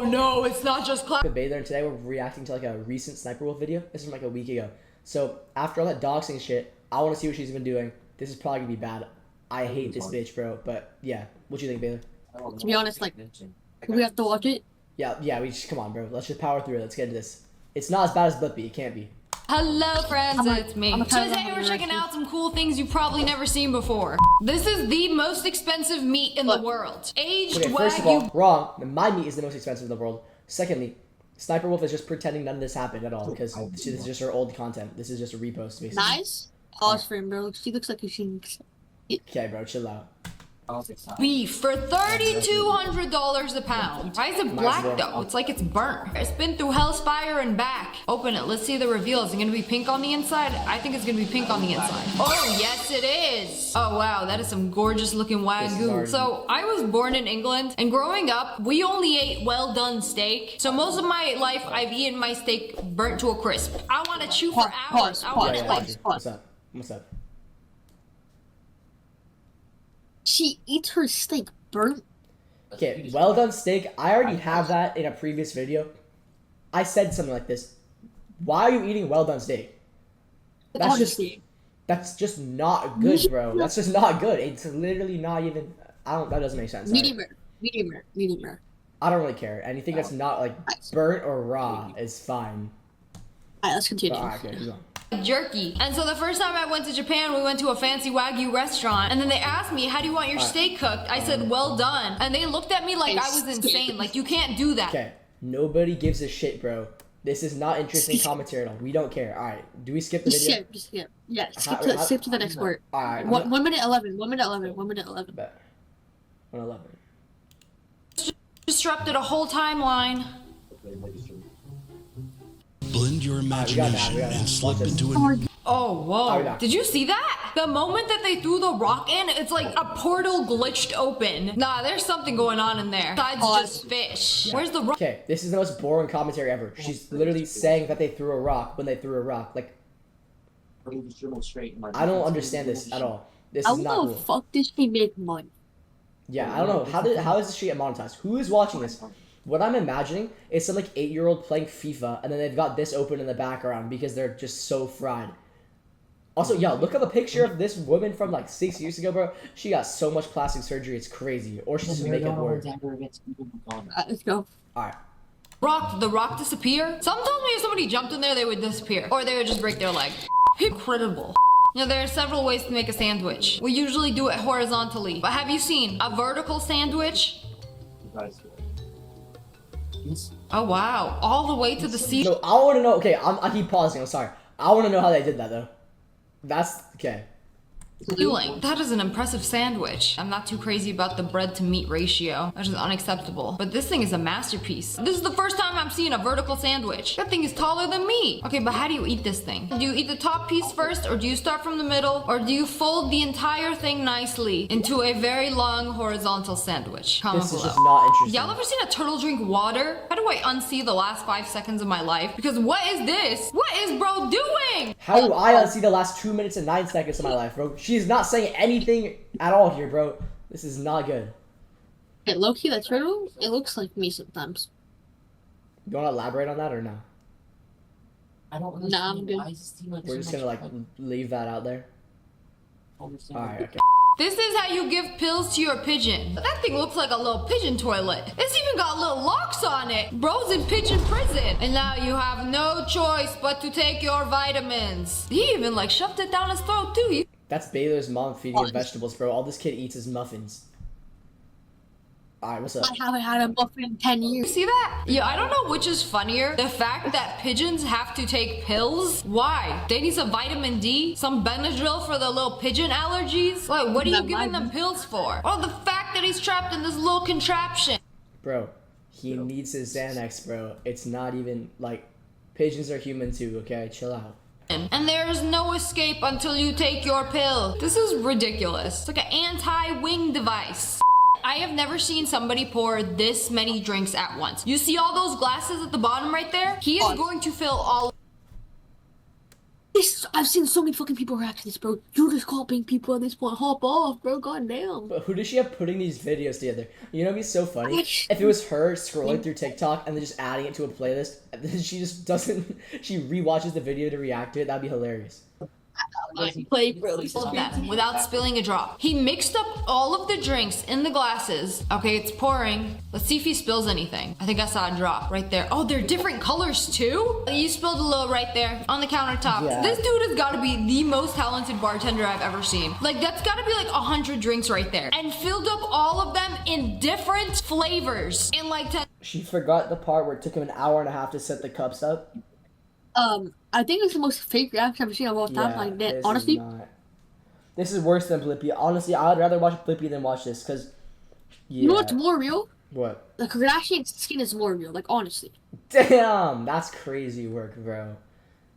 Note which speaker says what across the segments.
Speaker 1: no, it's not just class.
Speaker 2: Bather, and today we're reacting to like a recent Sniper Wolf video. This is from like a week ago. So after all that doxing shit, I want to see what she's been doing. This is probably gonna be bad. I hate this bitch, bro. But yeah, what do you think, Baylor?
Speaker 3: To be honest, like, we have to watch it.
Speaker 2: Yeah. We just come on, bro. Let's just power through it. Let's get into this. It's not as bad as Blippi. It can't be.
Speaker 1: Hello friends, it's me. Today we're checking out some cool things you've probably never seen before. This is the most expensive meat in the world. Aged
Speaker 2: okay,
Speaker 1: Wagyu.
Speaker 2: First of all, wrong. My meat is the most expensive in the world. Secondly, Sniper Wolf is just pretending none of this happened at all because this is just her old content. This is just a repost, basically.
Speaker 3: Nice. Pause for him, bro. She looks like she.
Speaker 2: Okay, bro, chill out.
Speaker 1: Beef for $3,200 a pound. Why is it black though? It's like it's burnt. It's been through hell's fire and back. Open it. Let's see the reveal. Is it gonna be pink on the inside? I think it's gonna be pink on the inside. Oh, yes it is. Oh wow, that is some gorgeous looking Wagyu. So I was born in England and growing up, we only ate well done steak. So most of my life, I've eaten my steak burnt to a crisp. I want to chew for hours.
Speaker 2: What's up? What's up?
Speaker 3: She eats her steak burnt.
Speaker 2: Okay, well done steak. I already have that in a previous video. I said something like this. Why are you eating well done steak? That's just not good, bro. That's just not good. It's literally not even. That doesn't make sense.
Speaker 3: Medium rare.
Speaker 2: I don't really care. Anything that's not like burnt or raw is fine.
Speaker 3: Alright, let's continue.
Speaker 2: Alright, okay, keep on.
Speaker 1: Jerky. And so the first time I went to Japan, we went to a fancy Wagyu restaurant, and then they asked me, how do you want your steak cooked? I said, well done. And they looked at me like I was insane. Like, you can't do that.
Speaker 2: Okay, nobody gives a shit, bro. This is not interesting commentary at all. We don't care. Alright, do we skip the video?
Speaker 3: Just skip. Yeah, skip to the next part.
Speaker 2: Alright.
Speaker 3: 1 minute 11. 1 minute 11. 1 minute 11.
Speaker 2: 1:11.
Speaker 1: Disrupted a whole timeline.
Speaker 4: Blend your imagination and slip into
Speaker 3: it.
Speaker 1: Oh, whoa. Did you see that? The moment that they threw the rock in, it's like a portal glitched open. Nah, there's something going on in there. Besides just fish. Where's the rock?
Speaker 2: Okay, this is the most boring commentary ever. She's literally saying that they threw a rock when they threw a rock. Like, I don't understand this at all. This is not cool.
Speaker 3: How the fuck did she make money?
Speaker 2: Yeah, I don't know. How is this shit monetized? Who is watching this? What I'm imagining is some like 8-year-old playing FIFA, and then they've got this open in the background because they're just so fried. Also, yo, look at the picture of this woman from like 6 years ago, bro. She got so much plastic surgery, it's crazy. Or she's just making it work.
Speaker 3: Let's go.
Speaker 1: Alright. The rock disappear? Some told me if somebody jumped in there, they would disappear. Or they would just break their leg. Incredible. You know, there are several ways to make a sandwich. We usually do it horizontally. But have you seen a vertical sandwich? Oh wow, all the way to the sea.
Speaker 2: No, I want to know. Okay, I keep pausing. I'm sorry. I want to know how they did that though. That's okay.
Speaker 1: That is an impressive sandwich. I'm not too crazy about the bread to meat ratio. That is unacceptable. But this thing is a masterpiece. This is the first time I'm seeing a vertical sandwich. That thing is taller than me. Okay, but how do you eat this thing? Do you eat the top piece first, or do you start from the middle, or do you fold the entire thing nicely into a very long horizontal sandwich? Comment
Speaker 2: this
Speaker 1: below.
Speaker 2: Is just not interesting.
Speaker 1: Y'all ever seen a turtle drink water? How do I unsee the last 5 seconds of my life? Because what is this? What is bro doing?
Speaker 2: How do I unsee the last 2 minutes and 9 seconds of my life, bro? She's not saying anything at all here, bro. This is not good.
Speaker 3: Hey, low-key, that turtle, it looks like me sometimes.
Speaker 2: You want to elaborate on that or no?
Speaker 3: I don't understand. Nah, I'm good.
Speaker 2: We're just gonna like leave that out there. Alright, okay.
Speaker 1: This is how you give pills to your pigeon. That thing looks like a little pigeon toilet. It's even got little locks on it. Bro's in pigeon prison. And now you have no choice but to take your vitamins. He even like shoved it down his throat too.
Speaker 2: That's Baylor's mom feeding him vegetables, bro. All this kid eats is muffins. Alright, what's up?
Speaker 3: I haven't had a muffin in 10 years.
Speaker 1: You see that? Yeah, I don't know which is funnier. The fact that pigeons have to take pills? Why? They need some vitamin D? Some Benadryl for the little pigeon allergies? Like, what are you giving them pills for? Or the fact that he's trapped in this little contraption?
Speaker 2: Bro, he needs his Xanax, bro. It's not even, like, pigeons are human too, okay? Chill out.
Speaker 1: And there's no escape until you take your pill. This is ridiculous. It's like an anti-wing device. I have never seen somebody pour this many drinks at once. You see all those glasses at the bottom right there? He is going to fill all
Speaker 3: I've seen so many fucking people react to this, bro. You're just copying people at this point. Hop off, bro. Goddamn.
Speaker 2: But who does she have putting these videos together? You know, it'd be so funny if it was her scrolling through TikTok and then just adding it to a playlist. And then she just doesn't. She rewatches the video to react to it. That'd be hilarious.
Speaker 3: Play, bro.
Speaker 1: All of them without spilling a drop. He mixed up all of the drinks in the glasses. Okay, it's pouring. Let's see if he spills anything. I think I saw a drop right there. Oh, they're different colors too? You spilled a little right there on the countertop.
Speaker 2: Yeah.
Speaker 1: This dude has got to be the most talented bartender I've ever seen. Like, that's got to be like 100 drinks right there. And filled up all of them in different flavors in like 10.
Speaker 2: She forgot the part where it took him an hour and a half to set the cups up.
Speaker 3: I think it's the most fake reaction I've ever seen of all time. Like that, honestly.
Speaker 2: This is worse than Blippi. Honestly, I'd rather watch Blippi than watch this, because... Yeah.
Speaker 3: You know what's more real?
Speaker 2: What?
Speaker 3: The Kardashian skin is more real. Like, honestly.
Speaker 2: Damn! That's crazy work, bro.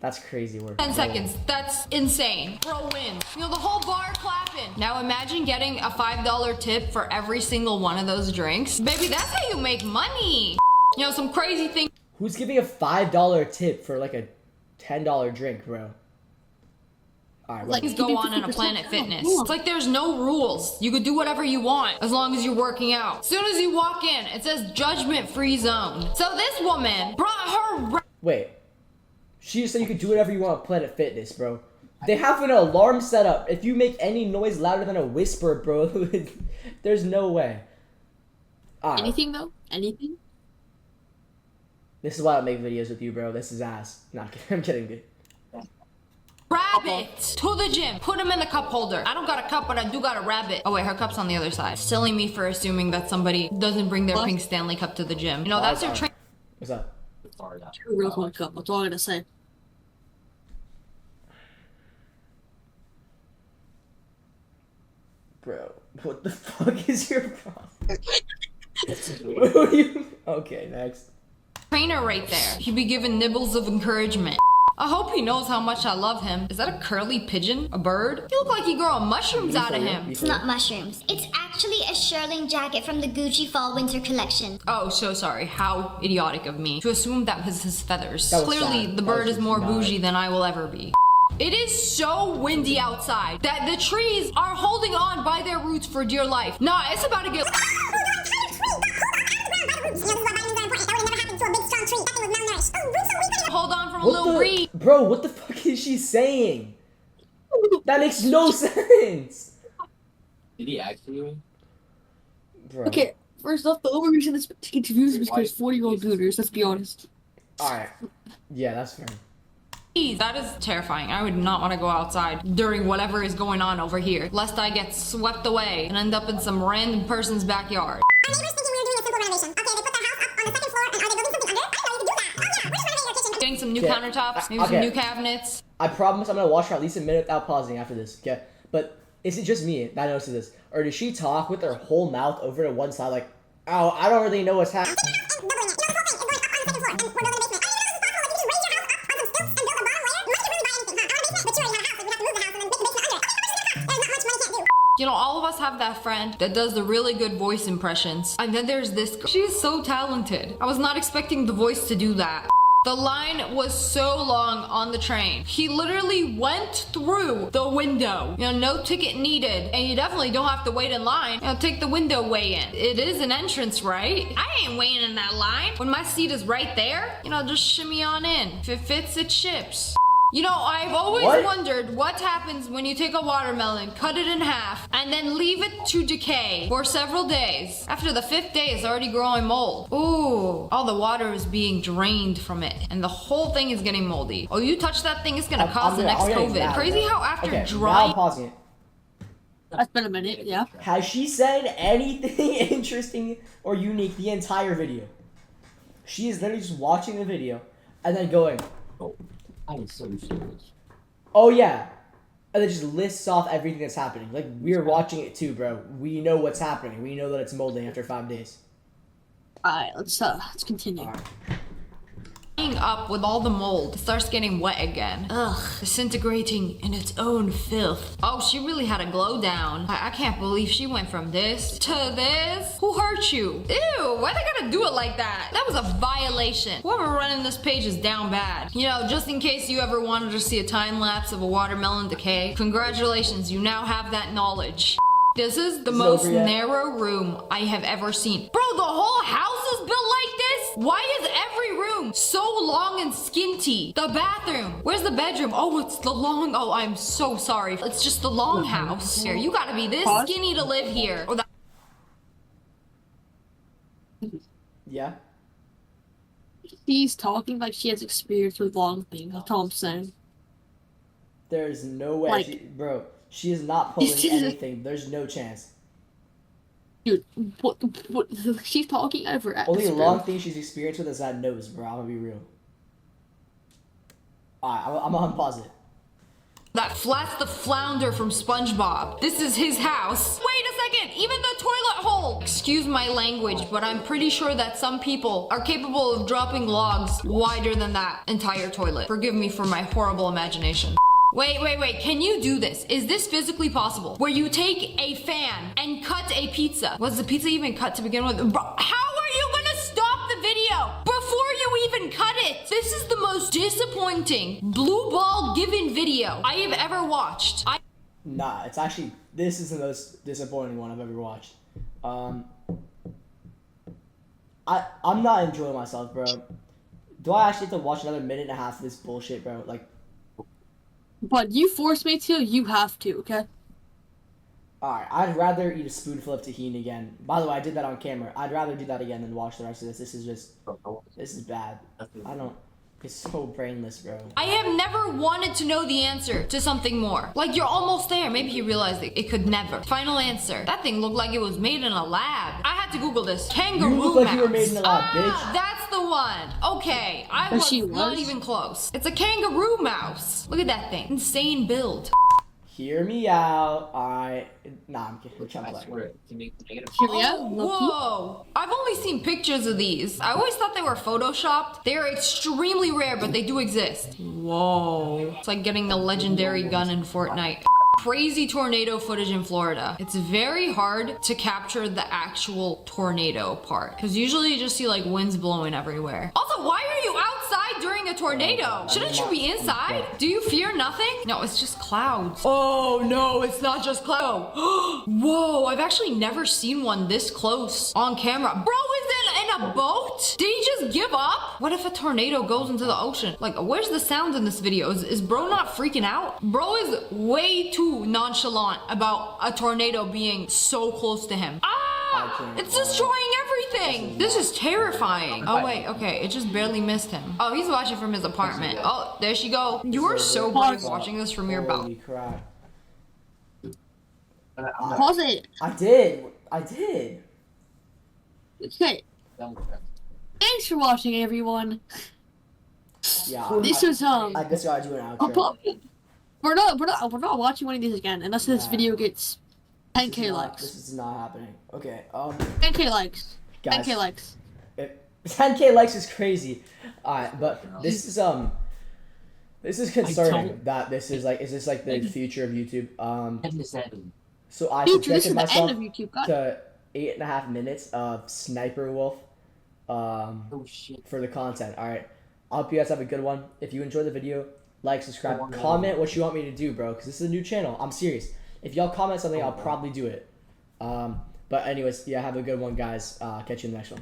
Speaker 2: That's crazy work.
Speaker 1: 10 seconds. That's insane. Bro wins. You know, the whole bar clapping. Now imagine getting a $5 tip for every single one of those drinks. Baby, that's how you make money. You know, some crazy thing.
Speaker 2: Who's giving a $5 tip for like a $10 drink, bro? Alright,
Speaker 1: Like, go on in a Planet Fitness. It's like there's no rules. You could do whatever you want as long as you're working out. As soon as you walk in, it says judgment-free zone. So this woman brought her...
Speaker 2: Wait. She just said you could do whatever you want at Planet Fitness, bro. They have an alarm set up. If you make any noise louder than a whisper, bro, there's no way. Alright.
Speaker 3: Anything, though? Anything?
Speaker 2: This is why I make videos with you, bro. This is ass. Not kidding. I'm kidding, dude.
Speaker 1: Rabbit to the gym. Put him in the cup holder. I don't got a cup, but I do got a rabbit. Oh wait, her cup's on the other side. Silly me for assuming that somebody doesn't bring their pink Stanley cup to the gym. You know, that's their train.
Speaker 2: What's up?
Speaker 3: Real quick up. That's all I'm gonna say.
Speaker 2: Bro, what the fuck is your problem? What do you... Okay, next.
Speaker 1: Trainer right there. He'd be given nibbles of encouragement. I hope he knows how much I love him. Is that a curly pigeon? A bird? You look like you growing mushrooms out of him.
Speaker 5: It's not mushrooms. It's actually a shearling jacket from the Gucci Fall Winter collection.
Speaker 1: Oh, so sorry. How idiotic of me to assume that was his feathers.
Speaker 2: That was
Speaker 1: Clearly,
Speaker 2: sad.
Speaker 1: the
Speaker 2: That
Speaker 1: bird
Speaker 2: was
Speaker 1: is more
Speaker 2: not.
Speaker 1: bougie than I will ever be. It is so windy outside that the trees are holding on by their roots for dear life. Nah, it's about to get... Hold on from a little breeze.
Speaker 2: Bro, what the fuck is she saying? That makes no sense.
Speaker 6: Did he actually?
Speaker 2: Bro.
Speaker 3: Okay, first off, the only reason this confused is because 40-year-old gooners, let's be honest.
Speaker 2: Alright. Yeah, that's fair.
Speaker 1: That is terrifying. I would not want to go outside during whatever is going on over here, lest I get swept away and end up in some random person's backyard.
Speaker 5: Our neighbors thinking we were doing a simple renovation. Okay, they put their house up on the second floor, and are they building something under? I didn't know you could do that. Oh yeah, we're just renovating your kitchen.
Speaker 1: Getting some new
Speaker 2: Okay.
Speaker 1: countertops, maybe
Speaker 2: Okay.
Speaker 1: some new cabinets.
Speaker 2: I promise I'm gonna watch her at least a minute without pausing after this, okay? But is it just me that notices this? Or does she talk with her whole mouth over to one side like, oh, I don't really know what's happening?
Speaker 1: You know, all of us have that friend that does the really good voice impressions. And then there's this girl. She is so talented. I was not expecting the voice to do that. The line was so long on the train. He literally went through the window. You know, no ticket needed. And you definitely don't have to wait in line. You know, take the window way in. It is an entrance, right? I ain't waiting in that line. When my seat is right there, you know, just shimmy on in. If it fits, it ships. You know, I've always wondered what happens when you take a watermelon, cut it in half, and then leave it to decay for several days. After the 5th day, it's already growing mold. Ooh, all the water is being drained from it, and the whole thing is getting moldy. Oh, you touch that thing, it's gonna cause the next COVID. Crazy how after
Speaker 2: Okay, now
Speaker 1: drying...
Speaker 2: I'm pausing it.
Speaker 3: That's been a minute, yeah.
Speaker 2: Has she said anything interesting or unique the entire video? She is literally just watching the video and then going,
Speaker 6: Oh, I'm so serious.
Speaker 2: oh yeah, and then just lists off everything that's happening. Like, we're watching it too, bro. We know what's happening. We know that it's molding after 5 days.
Speaker 3: Alright, let's continue.
Speaker 2: Alright.
Speaker 1: drying up with all the mold. It starts getting wet again. Ugh, disintegrating in its own filth. Oh, she really had a glow down. I can't believe she went from this to this. Who hurt you? Ew, why they gotta do it like that? That was a violation. Whoever running this page is down bad. You know, just in case you ever wanted to see a time lapse of a watermelon decay, congratulations, you now have that knowledge. This is the most narrow room I have ever seen. Bro, the whole house is built like this? Why is every room so long and skinty? The bathroom. Where's the bedroom? Oh, it's the long... Oh, I'm so sorry. It's just the long house. Here, you gotta be this skinny to live here. Or
Speaker 2: Yeah?
Speaker 3: She's talking like she has experience with long things. That's all I'm saying.
Speaker 2: There's no way.
Speaker 3: Like-
Speaker 2: Bro, she is not pulling anything. There's no chance.
Speaker 3: Dude, what? She's talking out of her ass.
Speaker 2: Only
Speaker 3: bro.
Speaker 2: long thing she's experienced with is that nose, bro. I'm gonna be real. Alright, I'm gonna unpause it.
Speaker 1: that Flats the Flounder from SpongeBob. This is his house. Wait a second, even the toilet hole. Excuse my language, but I'm pretty sure that some people are capable of dropping logs wider than that entire toilet. Forgive me for my horrible imagination. Wait, can you do this? Is this physically possible? Where you take a fan and cut a pizza. Was the pizza even cut to begin with? Bro, how are you gonna stop the video before you even cut it? This is the most disappointing blue ball given video I have ever watched.
Speaker 2: Nah, it's actually, this is the most disappointing one I've ever watched. I'm not enjoying myself, bro. Do I actually have to watch another minute and a half of this bullshit, bro? Like,
Speaker 3: But you force me to, you have to, okay?
Speaker 2: alright, I'd rather eat a spoonful of tahini again. By the way, I did that on camera. I'd rather do that again than watch the rest of this. This is just, this is bad. I don't, it's so brainless, bro.
Speaker 1: I have never wanted to know the answer to something more. Like, you're almost there. Maybe he realized it could never. Final answer. That thing looked like it was made in a lab. I had to Google this. Kangaroo
Speaker 2: You look like you were
Speaker 1: mouse.
Speaker 2: made in a lab, bitch.
Speaker 1: That's the one. Okay, I was not even close. It's a kangaroo mouse. Look at that thing. Insane build.
Speaker 2: Hear me out. Alright. Nah, I'm kidding. I'm
Speaker 6: I
Speaker 2: playing.
Speaker 6: swear, to make negative.
Speaker 3: Here we are.
Speaker 1: Whoa! I've only seen pictures of these. I always thought they were photoshopped. They are extremely rare, but they do exist. Whoa. It's like getting the legendary gun in Fortnite. Crazy tornado footage in Florida. It's very hard to capture the actual tornado part, because usually you just see like winds blowing everywhere. Also, why are you outside during a tornado? Shouldn't you be inside? Do you fear nothing? No, it's just clouds. Oh no, it's not just clouds. Whoa, I've actually never seen one this close on camera. Bro is in a boat? Did he just give up? What if a tornado goes into the ocean? Like, where's the sound in this video? Is bro not freaking out? Bro is way too nonchalant about a tornado being so close to him. It's destroying everything. This is terrifying. Oh wait, okay, it just barely missed him. Oh, he's watching from his apartment. Oh, there she go. You are so brave watching this from your
Speaker 2: Holy
Speaker 1: balcony.
Speaker 2: crap.
Speaker 3: Pause it.
Speaker 2: I did.
Speaker 3: Okay. Thanks for watching, everyone.
Speaker 2: Yeah.
Speaker 3: This was
Speaker 2: I just gotta do an outro.
Speaker 3: We're not watching one of these again unless this video gets 10k likes.
Speaker 2: This is not happening. Okay.
Speaker 3: 10k likes.
Speaker 2: Guys,
Speaker 3: 10k likes.
Speaker 2: 10k likes is crazy. Alright, but this is concerning that this is this like the future of YouTube. So I
Speaker 3: Future, this
Speaker 2: subjected
Speaker 3: is the
Speaker 2: myself
Speaker 3: end of YouTube. God.
Speaker 2: to 8.5 minutes of Sniper Wolf
Speaker 6: Oh shit.
Speaker 2: for the content. Alright. I hope you guys have a good one. If you enjoyed the video, like, subscribe, comment what you want me to do, bro, because this is a new channel. I'm serious. If y'all comment something, I'll probably do it. But anyways, yeah, have a good one, guys. Catch you in the next one.